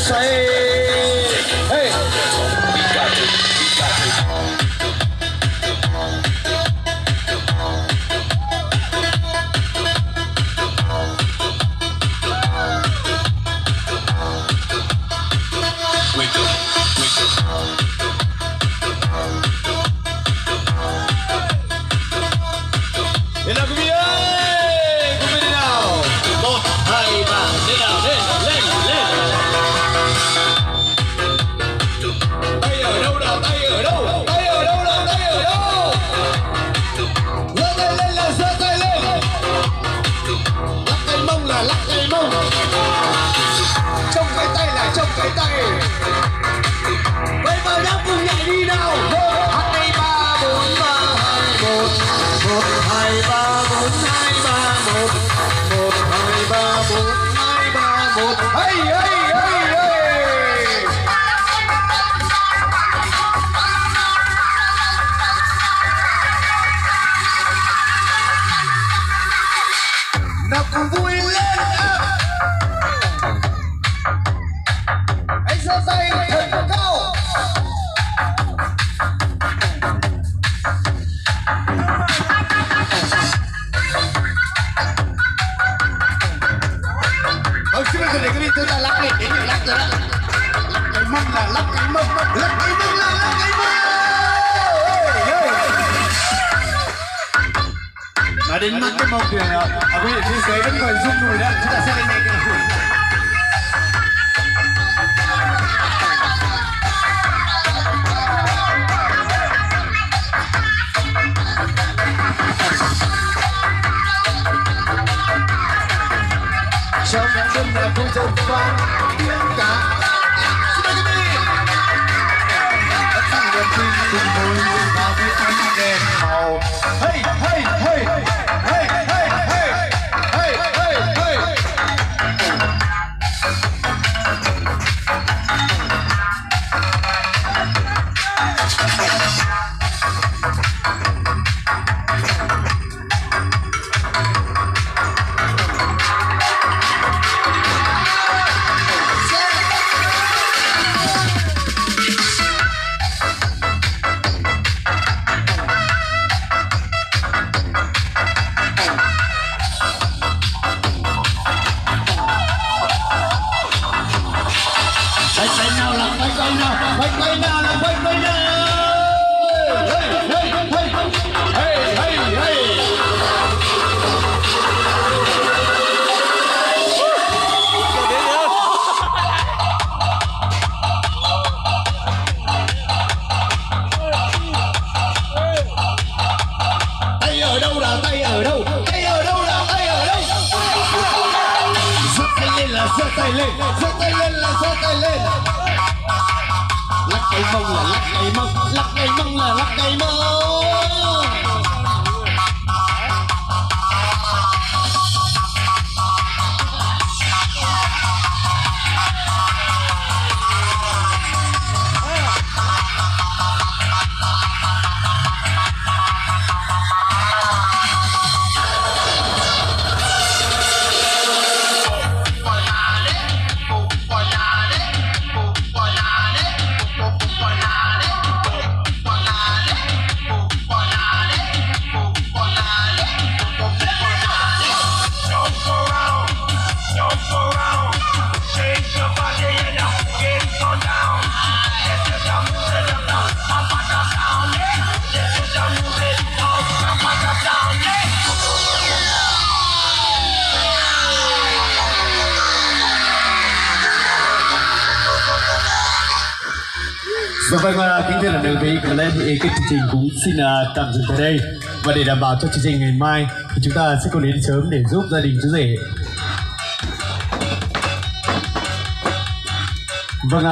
say. Hey. We got it. Lên nào quý vị ơi, quý vị đi nào. 1, 2, 3, lên nào, lên. Tay ở đâu nào, tay ở đâu nào, tay ở đâu. Giơ tay lên là giơ tay lên. Lắc cái mông là lắc cái mông. Trông cái tay là trông cái tay. Vậy vào nhá, cùng nhảy đi nào. 1, 2, 3, 4, 3, 2, 1. 1, 2, 3, 4, 2, 3, 1. 1, 2, 3, 4, 2, 3, 1. Hey, hey, hey, hey. Nào cùng vui lên. Anh giơ tay thật cao. Xin mời quý vị chúng ta lắc đi, đến lắc rồi đó. Lắc cái mông là lắc cái mông, lắc cái mông là lắc cái mông. Nói đến lắc cái mông thì quý vị phía dưới vẫn còn rung đùi đó, chúng ta sẽ lên đây cái này. Trong đêm là vui dần vang tiếng ca. Xin mời quý vị. Tất cả niềm tin cùng vui vào với ánh đèn màu. Hey, hey, hey, hey, hey, hey, hey, hey, hey. Quay nào là quay nào. Hey, hey, hey, hey. Tay ở đâu là tay ở đâu? Tay ở đâu là tay ở đâu? Giơ tay lên là giơ tay lên, giơ tay lên là giơ tay lên. Lắc cái mông là lắc cái mông, lắc cái mông là lắc cái mông. Dạ vâng, kính thưa là đơn vị, có lẽ thì cái chương trình cũng xin tạm dừng tại đây. Và để đảm bảo cho chương trình ngày mai thì chúng ta sẽ cùng đến sớm để giúp gia đình chú rể. Vâng,